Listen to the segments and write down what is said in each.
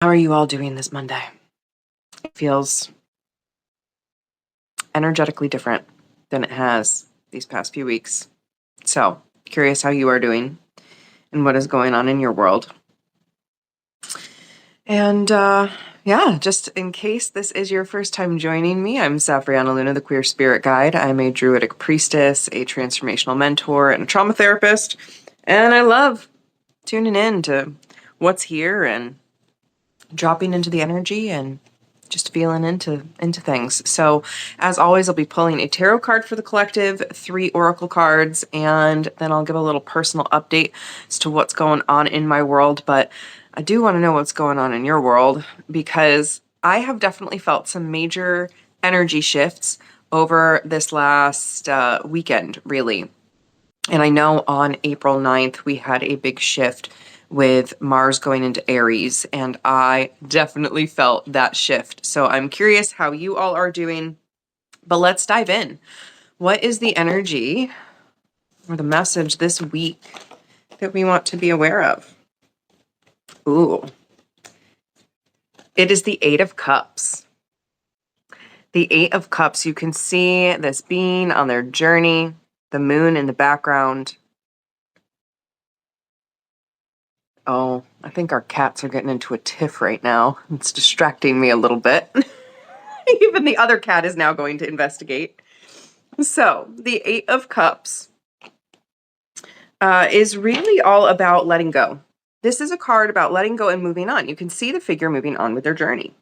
How are you all doing this Monday? It feels energetically different than it has these past few weeks. So, curious how you are doing and what is going on in your world. And just in case this is your first time joining me, I'm Safrianna, the Queer Spirit Guide. I'm a Druidic priestess, a transformational mentor, and a trauma therapist. And I love tuning in to what's here and dropping into the energy and just feeling into things. So as always, I'll be pulling a tarot card for the collective, 3 oracle cards, and then I'll give a little personal update as to what's going on in my world. But I do want to know what's going on in your world, because I have definitely felt some major energy shifts over this last weekend, really. And I know on April 9th, we had a big shift with Mars going into Aries, and I definitely felt that shift. So I'm curious how you all are doing, but let's dive in. What is the energy or the message this week that we want to be aware of? Ooh. It is the 8 of Cups. The 8 of Cups, you can see this being on their journey, the moon in the background. Oh, I think our cats are getting into a tiff right now. It's distracting me a little bit. Even the other cat is now going to investigate. So, the 8 of Cups is really all about letting go. This is a card about letting go and moving on. You can see the figure moving on with their journey.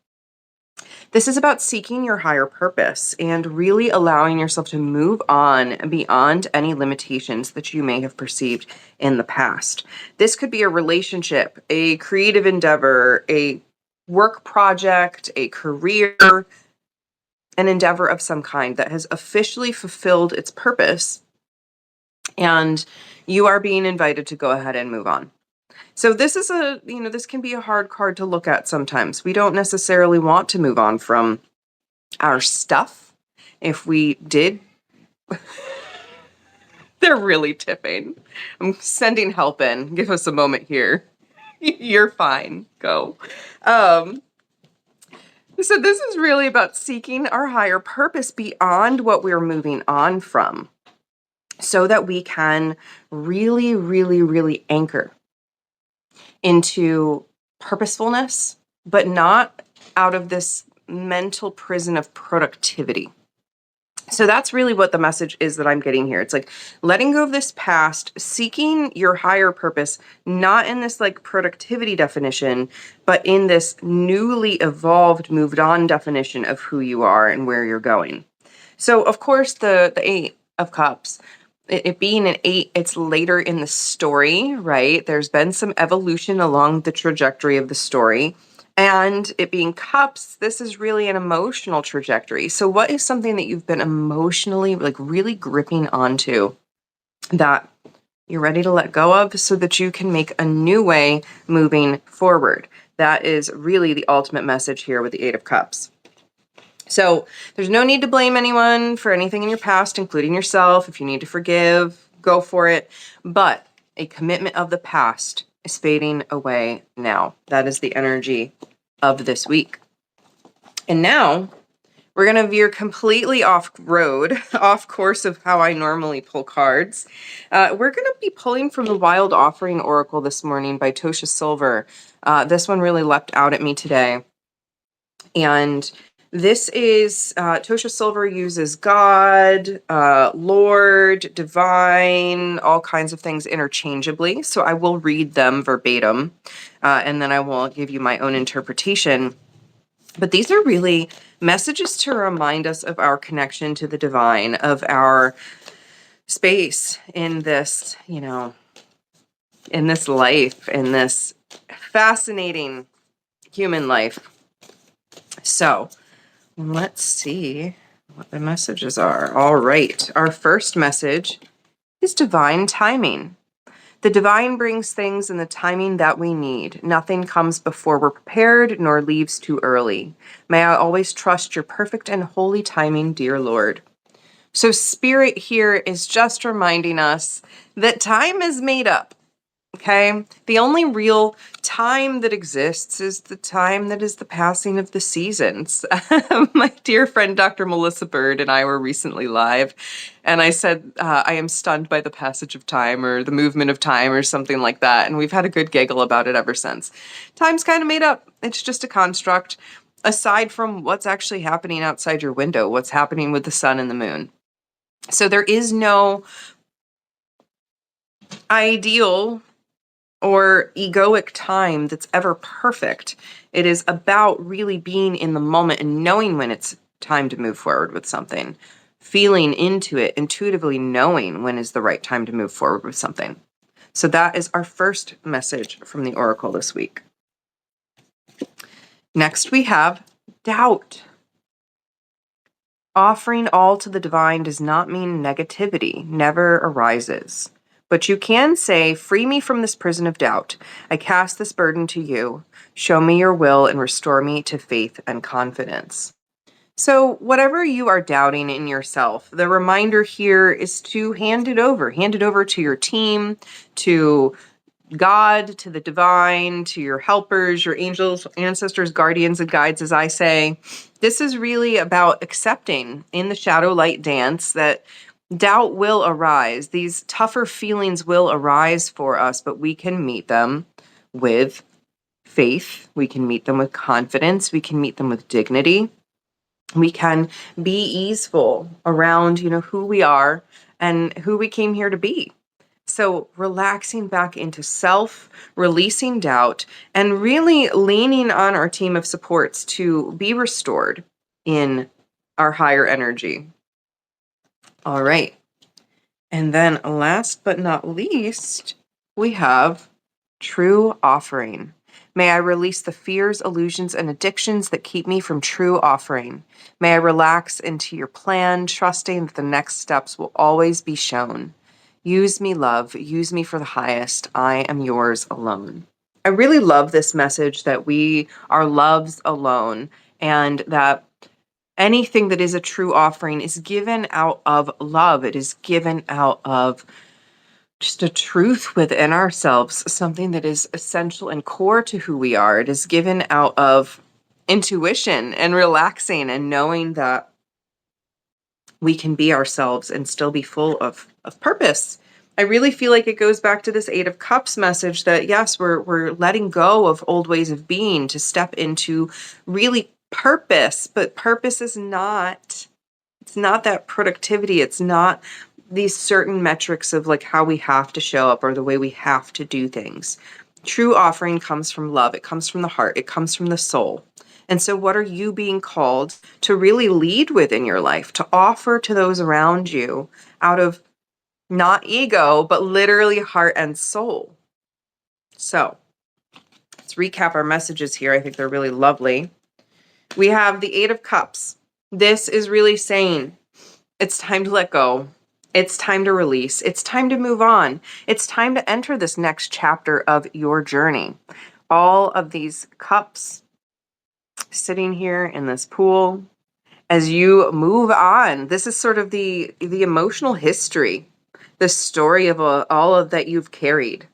This is about seeking your higher purpose and really allowing yourself to move on beyond any limitations that you may have perceived in the past. This could be a relationship, a creative endeavor, a work project, a career, an endeavor of some kind that has officially fulfilled its purpose, and you are being invited to go ahead and move on. So this is this can be a hard card to look at sometimes. We don't necessarily want to move on from our stuff. If we did, they're really tipping. I'm sending help in. Give us a moment here. You're fine. Go. So this is really about seeking our higher purpose beyond what we're moving on from, so that we can really, really, really anchor into purposefulness, but not out of this mental prison of productivity. So that's really what the message is that I'm getting here. It's like letting go of this past, seeking your higher purpose, not in this like productivity definition, but in this newly evolved, moved on definition of who you are and where you're going. So of course, the 8 of Cups, it being an 8, it's later in the story, right? There's been some evolution along the trajectory of the story. And it being Cups, this is really an emotional trajectory. So what is something that you've been emotionally, like really gripping onto that you're ready to let go of so that you can make a new way moving forward? That is really the ultimate message here with the 8 of Cups. So there's no need to blame anyone for anything in your past, including yourself. If you need to forgive, go for it. But a commitment of the past is fading away now. That is the energy of this week. And now we're going to veer completely off road, off course of how I normally pull cards. We're going to be pulling from the Wild Offering Oracle this morning by Tosha Silver. This one really leapt out at me today. And this is, Tosha Silver uses God, Lord, divine, all kinds of things interchangeably. So I will read them verbatim, and then I will give you my own interpretation. But these are really messages to remind us of our connection to the divine, of our space in this, in this life, in this fascinating human life. So let's see what the messages are. All right. Our first message is divine timing. The divine brings things in the timing that we need. Nothing comes before we're prepared, nor leaves too early. May I always trust your perfect and holy timing, dear Lord. So Spirit here is just reminding us that time is made up. Okay? The only real time that exists is the time that is the passing of the seasons. My dear friend, Dr. Melissa Bird, and I were recently live, and I said, I am stunned by the passage of time or the movement of time or something like that. And we've had a good giggle about it ever since. Time's kind of made up. It's just a construct, aside from what's actually happening outside your window, what's happening with the sun and the moon. So there is no ideal or egoic time that's ever perfect. It is about really being in the moment and knowing when it's time to move forward with something, feeling into it, intuitively knowing when is the right time to move forward with something. So that is our first message from the Oracle this week. Next, we have doubt. Offering all to the divine does not mean negativity never arises. But you can say, free me from this prison of doubt. I cast this burden to you. Show me your will and restore me to faith and confidence. So whatever you are doubting in yourself, the reminder here is to hand it over. Hand it over to your team, to God, to the divine, to your helpers, your angels, ancestors, guardians, and guides, as I say. This is really about accepting in the shadow light dance that doubt will arise. These tougher feelings will arise for us, but we can meet them with faith. We can meet them with confidence. We can meet them with dignity. We can be easeful around, who we are and who we came here to be. So relaxing back into self, releasing doubt, and really leaning on our team of supports to be restored in our higher energy. All right. And then last but not least, we have true offering. May I release the fears, illusions, and addictions that keep me from true offering. May I relax into your plan, trusting that the next steps will always be shown. Use me, love. Use me for the highest. I am yours alone. I really love this message that we are loves alone, and that anything that is a true offering is given out of love. It is given out of just a truth within ourselves, something that is essential and core to who we are. It is given out of intuition and relaxing and knowing that we can be ourselves and still be full of purpose. I really feel like it goes back to this Eight of Cups message that, yes, we're letting go of old ways of being to step into really purpose, but purpose is not, it's not that productivity. It's not these certain metrics of like how we have to show up or the way we have to do things. True offering comes from love. It comes from the heart. It comes from the soul. And so what are you being called to really lead with in your life, to offer to those around you out of not ego, but literally heart and soul? So let's recap our messages here. I think they're really lovely. We have the Eight of Cups. This is really saying it's time to let go. It's time to release. It's time to move on. It's time to enter this next chapter of your journey. All of these cups sitting here in this pool, as you move on, this is sort of the emotional history, the story of all of that you've carried.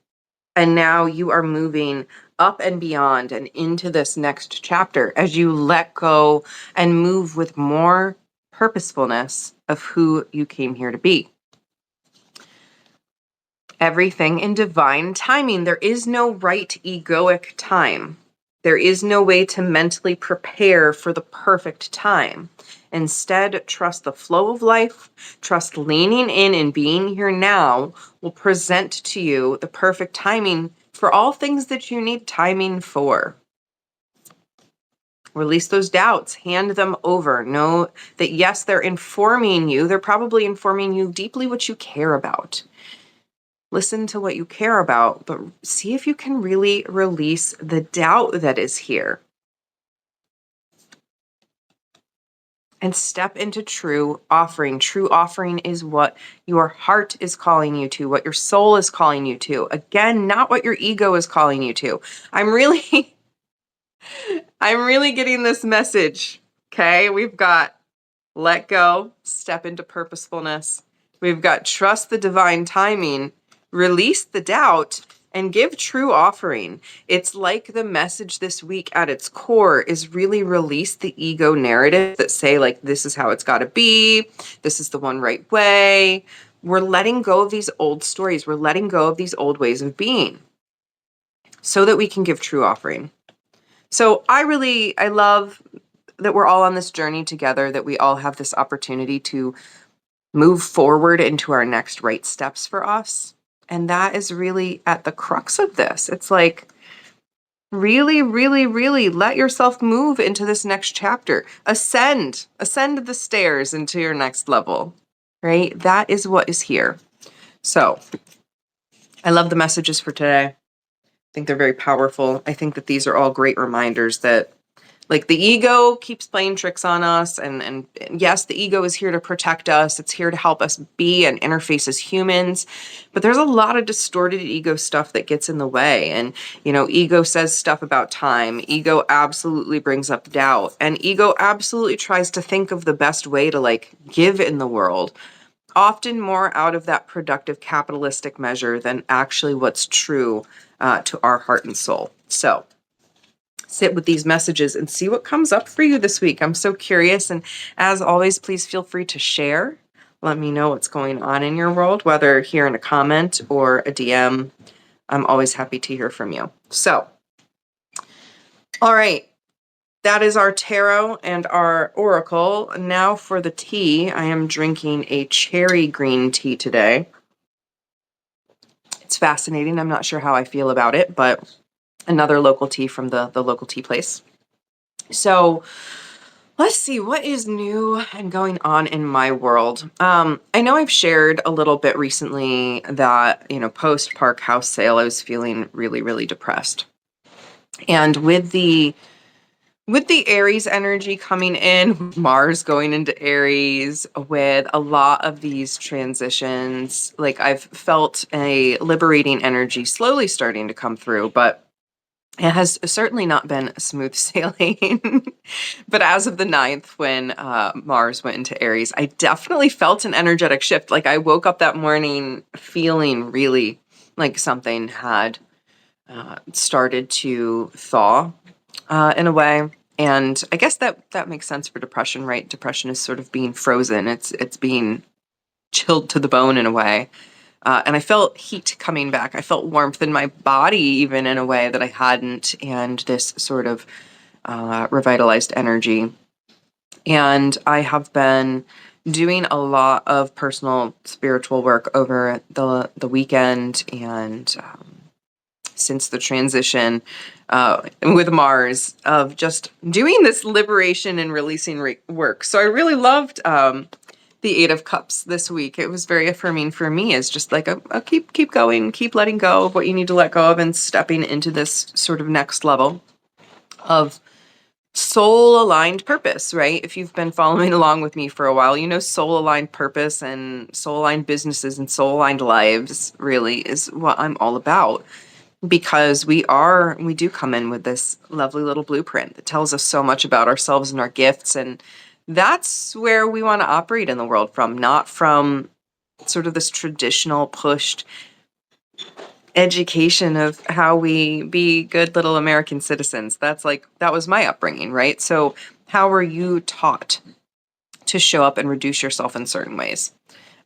And now you are moving up and beyond and into this next chapter as you let go and move with more purposefulness of who you came here to be. Everything in divine timing. There is no right egoic time. There is no way to mentally prepare for the perfect time. Instead, trust the flow of life, trust leaning in and being here now will present to you the perfect timing for all things that you need timing for. Release those doubts, hand them over. Know that yes, they're informing you. They're probably informing you deeply what you care about. Listen to what you care about, but see if you can really release the doubt that is here. And step into true offering. True offering is what your heart is calling you to, what your soul is calling you to. Again, not what your ego is calling you to. I'm really getting this message. Okay, we've got let go, step into purposefulness. We've got trust the divine timing, release the doubt, and give true offering. It's like the message this week at its core is really release the ego narrative that say like, this is how it's got to be. This is the one right way. We're letting go of these old stories. We're letting go of these old ways of being so that we can give true offering. So I love that we're all on this journey together, that we all have this opportunity to move forward into our next right steps for us. And that is really at the crux of this. It's like, really, really, really let yourself move into this next chapter. Ascend the stairs into your next level, right? That is what is here. So I love the messages for today. I think they're very powerful. I think that these are all great reminders that like the ego keeps playing tricks on us. And yes, the ego is here to protect us. It's here to help us be and interface as humans. But there's a lot of distorted ego stuff that gets in the way. And, ego says stuff about time. Ego absolutely brings up doubt. And ego absolutely tries to think of the best way to like give in the world. Often more out of that productive capitalistic measure than actually what's true to our heart and soul. So sit with these messages and see what comes up for you this week. I'm so curious. And as always, please feel free to share. Let me know what's going on in your world, whether here in a comment or a DM. I'm always happy to hear from you. So, all right. That is our tarot and our oracle. Now for the tea. I am drinking a cherry green tea today. It's fascinating. I'm not sure how I feel about it, but another local tea from the local tea place. So let's see what is new and going on in my world. I know I've shared a little bit recently that, post Park House sale, I was feeling really, really depressed. And with the Aries energy coming in, Mars going into Aries, with a lot of these transitions, like I've felt a liberating energy slowly starting to come through, but it has certainly not been smooth sailing. But as of the 9th, when Mars went into Aries, I definitely felt an energetic shift. Like I woke up that morning feeling really like something had started to thaw in a way. And I guess that makes sense for depression, right? Depression is sort of being frozen. It's being chilled to the bone in a way. And I felt heat coming back. I felt warmth in my body, even in a way that I hadn't, and this sort of revitalized energy. And I have been doing a lot of personal spiritual work over the weekend and since the transition with Mars, of just doing this liberation and releasing work. So I really loved the 8 of Cups this week. It was very affirming for me. It's just like a keep going, keep letting go of what you need to let go of and stepping into this sort of next level of soul-aligned purpose, right? If you've been following along with me for a while, soul-aligned purpose and soul-aligned businesses and soul-aligned lives really is what I'm all about. Because we do come in with this lovely little blueprint that tells us so much about ourselves and our gifts. And that's where we want to operate in the world from, not from sort of this traditional pushed education of how we be good little American citizens. That was my upbringing, right? So how were you taught to show up and reduce yourself in certain ways?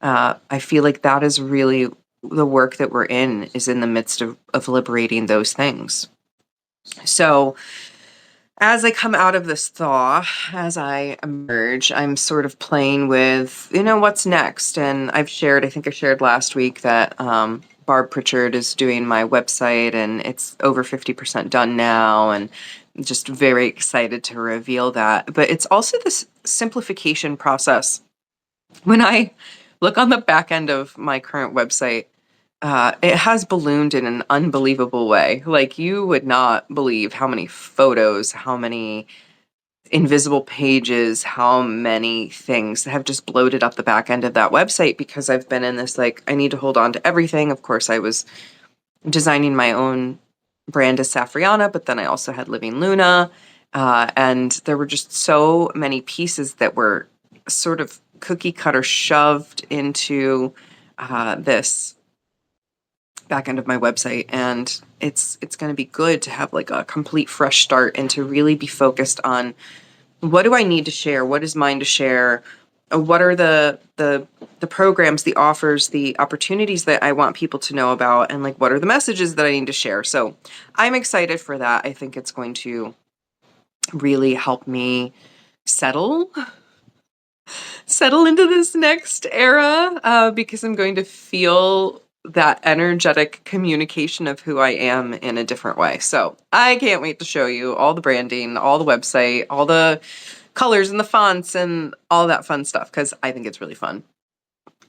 I feel like that is really the work that we're in, is in the midst of liberating those things. So as I come out of this thaw, as I emerge, I'm sort of playing with, what's next. And I think I shared last week that Barb Pritchard is doing my website, and it's over 50% done now. And I'm just very excited to reveal that. But it's also this simplification process. When I look on the back end of my current website, it has ballooned in an unbelievable way. Like, you would not believe how many photos, how many invisible pages, how many things have just bloated up the back end of that website, because I've been in this, I need to hold on to everything. Of course, I was designing my own brand as Safrianna, but then I also had Living Luna. And there were just so many pieces that were sort of cookie cutter shoved into this back end of my website, and it's going to be good to have like a complete fresh start and to really be focused on what do I need to share, what is mine to share, what are the programs, the offers, the opportunities that I want people to know about, and like what are the messages that I need to share. So I'm excited for that. I think it's going to really help me settle into this next era, because I'm going to feel that energetic communication of who I am in a different way. So I can't wait to show you all the branding, all the website, all the colors and the fonts and all that fun stuff, because I think it's really fun.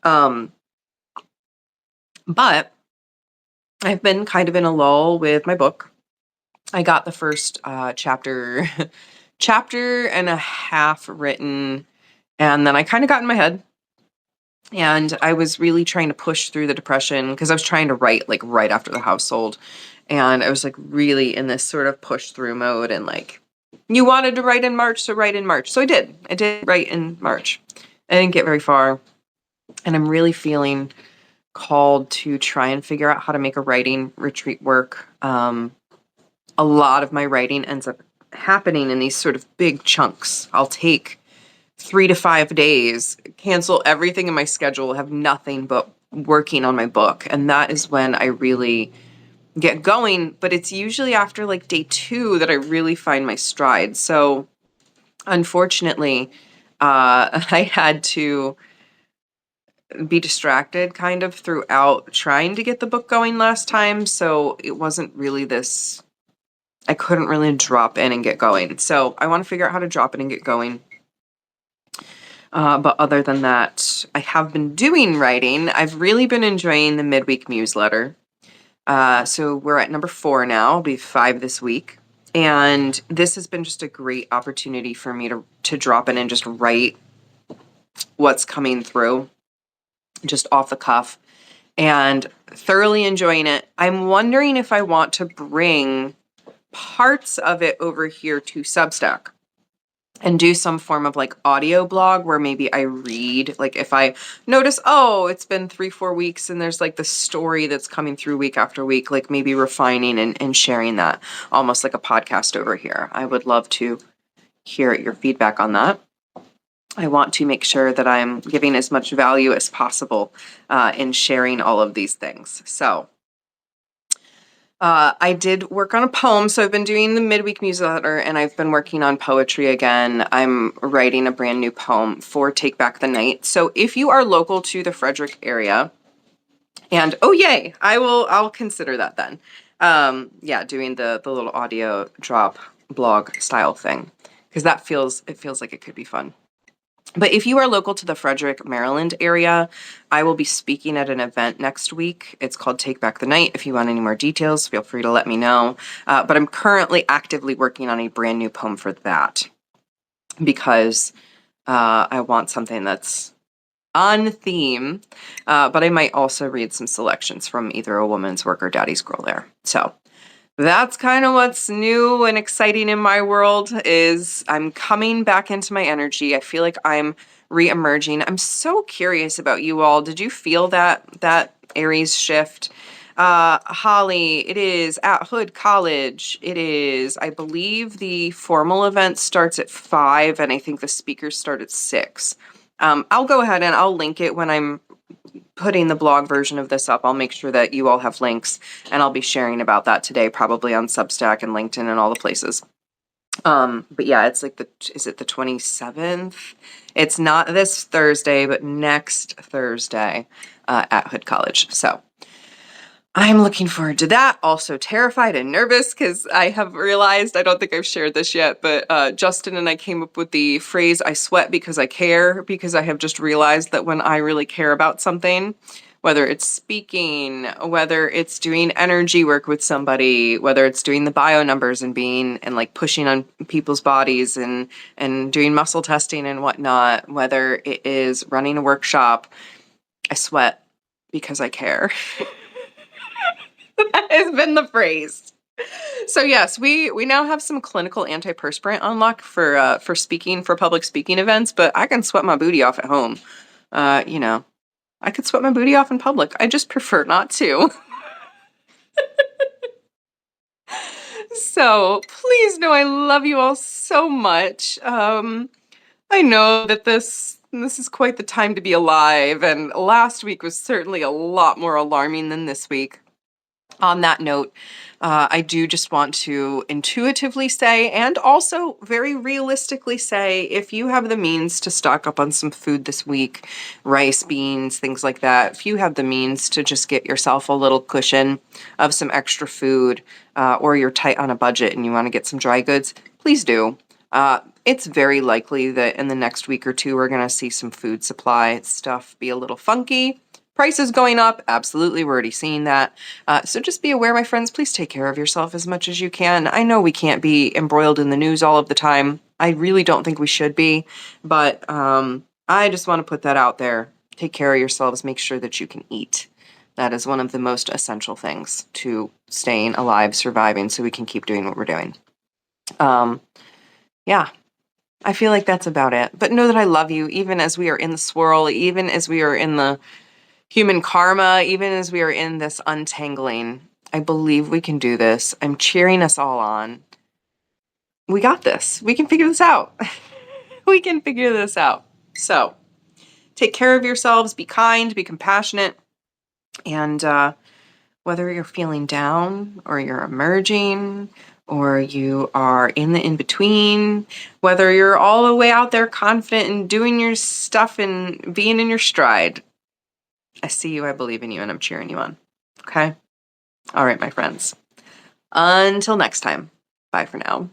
But I've been kind of in a lull with my book. I got the first chapter and a half written, and then I kind of got in my head. And I was really trying to push through the depression because I was trying to write like right after the house sold. And I was like really in this sort of push through mode, and like, you wanted to write in March, so write in March. So I did write in March. I didn't get very far. And I'm really feeling called to try and figure out how to make a writing retreat work. A lot of my writing ends up happening in these sort of big chunks. I'll take 3 to 5 days, cancel everything in my schedule, have nothing but working on my book. And that is when I really get going. But it's usually after like day 2 that I really find my stride. So unfortunately, I had to be distracted kind of throughout trying to get the book going last time. So it wasn't really this, I couldn't really drop in and get going. So I want to figure out how to drop in and get going. But other than that, I have been doing writing. I've really been enjoying the Midweek Museletter. So we're at number 4 now. I'll be 5 this week. And this has been just a great opportunity for me to drop in and just write what's coming through, just off the cuff, and thoroughly enjoying it. I'm wondering if I want to bring parts of it over here to Substack and do some form of like audio blog where maybe I read, like if I notice, oh, it's been 3-4 weeks and there's like the story that's coming through week after week, like maybe refining and sharing that almost like a podcast over here. I would love to hear your feedback on that. I want to make sure that I'm giving as much value as possible in sharing all of these things. So I did work on a poem. So I've been doing the Midweek Museletter, and I've been working on poetry again. I'm writing a brand new poem for Take Back the Night. So if you are local to the Frederick area, and oh yay, I'll consider that then. Yeah, doing the little audio drop blog style thing, because it feels like it could be fun. But if you are local to the Frederick, Maryland area, I will be speaking at an event next week. It's called Take Back the Night. If you want any more details, feel free to let me know. But I'm currently actively working on a brand new poem for that, because I want something that's on theme. But I might also read some selections from either a woman's work or Daddy's Girl there. So that's kind of what's new and exciting in my world. Is I'm coming back into my energy. I feel like I'm re-emerging. I'm so curious about you all. Did you feel that Aries shift? Holly, it is at Hood College. It is, I believe the formal event starts at 5, and I think the speakers start at 6. I'll go ahead and I'll link it when I'm putting the blog version of this up. I'll make sure that you all have links, and I'll be sharing about that today, probably on Substack and LinkedIn and all the places. But yeah, it's like is it the 27th? It's not this Thursday, but next Thursday, at Hood College. So I'm looking forward to that. Also terrified and nervous because I have realized, I don't think I've shared this yet, but Justin and I came up with the phrase, I sweat because I care, because I have just realized that when I really care about something, whether it's speaking, whether it's doing energy work with somebody, whether it's doing the bio numbers and being and like pushing on people's bodies and doing muscle testing and whatnot, whether it is running a workshop, I sweat because I care. That has been the phrase. So yes, we now have some clinical antiperspirant on lock for public speaking events, but I can sweat my booty off at home. I could sweat my booty off in public. I just prefer not to. So please know I love you all so much. I know that this is quite the time to be alive, and last week was certainly a lot more alarming than this week. On that note, I do just want to intuitively say, and also very realistically say, if you have the means to stock up on some food this week, rice, beans, things like that, if you have the means to just get yourself a little cushion of some extra food, or you're tight on a budget and you want to get some dry goods, please do. It's very likely that in the next week or two, we're going to see some food supply stuff be a little funky. Prices going up, absolutely, we're already seeing that. So just be aware, my friends, please take care of yourself as much as you can. I know we can't be embroiled in the news all of the time. I really don't think we should be, but I just want to put that out there. Take care of yourselves, make sure that you can eat. That is one of the most essential things to staying alive, surviving, so we can keep doing what we're doing. Yeah, I feel like that's about it. But know that I love you, even as we are in the swirl, even as we are in the human karma, even as we are in this untangling. I believe we can do this. I'm cheering us all on. We got this. We can figure this out. We can figure this out. So take care of yourselves, be kind, be compassionate, and whether you're feeling down or you're emerging or you are in the in-between, whether you're all the way out there confident and doing your stuff and being in your stride, I see you, I believe in you, and I'm cheering you on. Okay? All right, my friends. Until next time. Bye for now.